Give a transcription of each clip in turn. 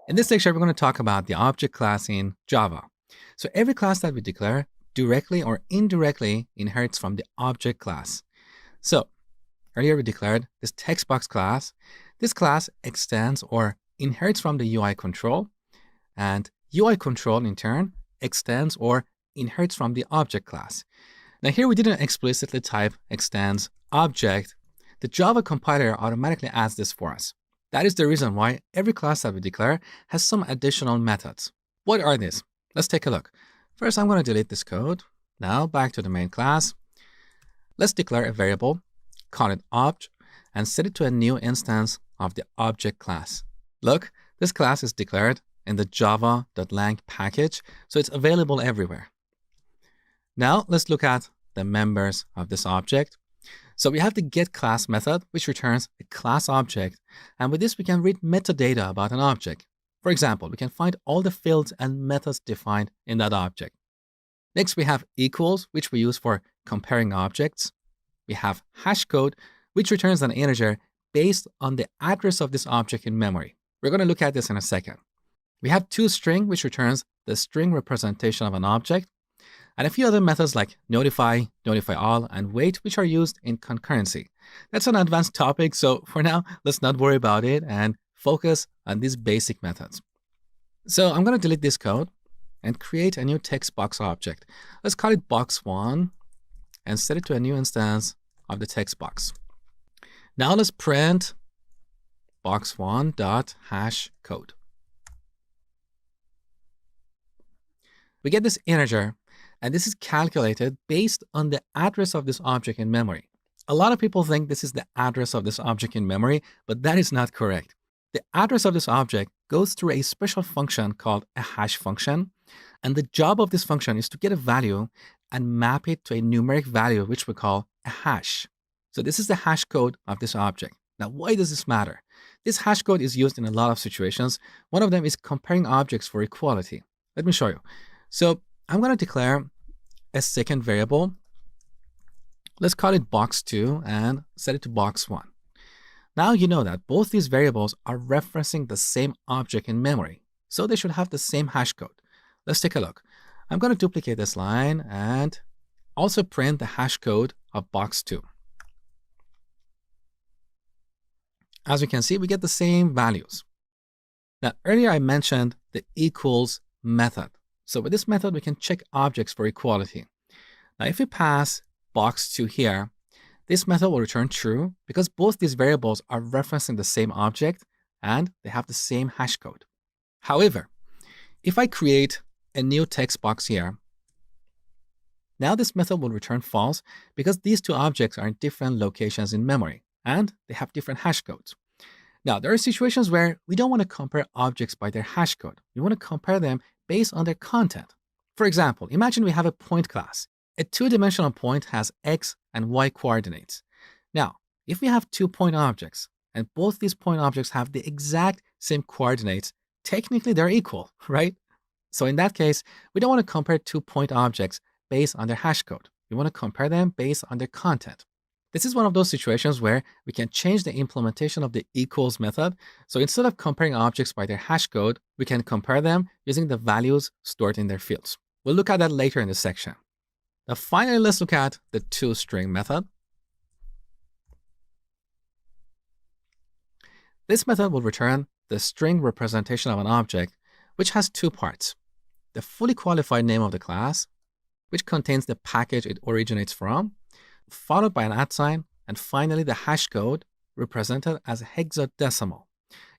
In this lecture, we're going to talk about the object class in Java. So every class that we declare directly or indirectly inherits from the object class. So earlier we declared this textbox class. This class extends or inherits from the UI control, and UI control in turn extends or inherits from the object class. Now here we didn't explicitly type extends object. The Java compiler automatically adds this for us. That is the reason why every class that we declare has some additional methods. What are these? Let's take a look. First, I'm going to delete this code. Now back to the main class. Let's declare a variable, call it obj, and set it to a new instance of the object class. Look, this class is declared in the java.lang package, so it's available everywhere. Now let's look at the members of this object. So we have the getClass method, which returns a class object. And with this, we can read metadata about an object. For example, we can find all the fields and methods defined in that object. Next, we have equals, which we use for comparing objects. We have hashcode, which returns an integer based on the address of this object in memory. We're going to look at this in a second. We have toString, which returns the string representation of an object, and a few other methods like notify, notify all, and wait, which are used in concurrency. That's an advanced topic, so for now, let's not worry about it and focus on these basic methods. So I'm going to delete this code and create a new text box object. Let's call it box1 and set it to a new instance of the text box. Now let's print box1.hashcode. We get this integer, and this is calculated based on the address of this object in memory. A lot of people think this is the address of this object in memory, but that is not correct. The address of this object goes through a special function called a hash function, and the job of this function is to get a value and map it to a numeric value, which we call a hash. So this is the hash code of this object. Now, why does this matter? This hash code is used in a lot of situations. One of them is comparing objects for equality. Let me show you. So I'm going to declare a second variable. Let's call it box2 and set it to box1. Now you know that both these variables are referencing the same object in memory, so they should have the same hash code. Let's take a look. I'm going to duplicate this line and also print the hash code of box2. As we can see, we get the same values. Now, earlier I mentioned the equals method. So with this method, we can check objects for equality. Now, if we pass box2 here, this method will return true because both these variables are referencing the same object and they have the same hash code. However, if I create a new text box here, now this method will return false because these two objects are in different locations in memory and they have different hash codes. Now, there are situations where we don't want to compare objects by their hash code. We want to compare them based on their content. For example, imagine we have a point class. A two-dimensional point has x and y coordinates. Now, if we have 2 point objects and both these point objects have the exact same coordinates, technically they're equal, right? So in that case, we don't want to compare 2 point objects based on their hash code. We want to compare them based on their content. This is one of those situations where we can change the implementation of the equals method. So instead of comparing objects by their hash code, we can compare them using the values stored in their fields. We'll look at that later in this section. Now finally, let's look at the toString method. This method will return the string representation of an object, which has 2 parts. The fully qualified name of the class, which contains the package it originates from, followed by an @ sign, and finally the hash code represented as hexadecimal.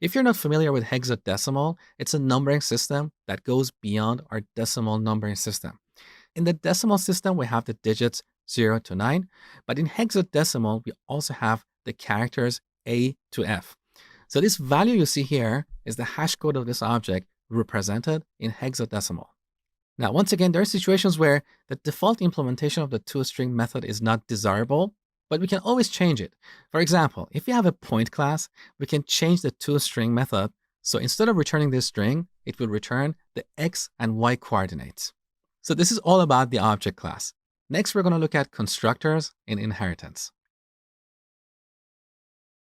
If you're not familiar with hexadecimal, it's a numbering system that goes beyond our decimal numbering system. In the decimal system, we have the digits 0 to 9, but in hexadecimal, we also have the characters A to F. So this value you see here is the hash code of this object represented in hexadecimal. Now, once again, there are situations where the default implementation of the toString method is not desirable, but we can always change it. For example, if we have a point class, we can change the toString method. So instead of returning this string, it will return the x and y coordinates. So this is all about the object class. Next, we're going to look at constructors in inheritance.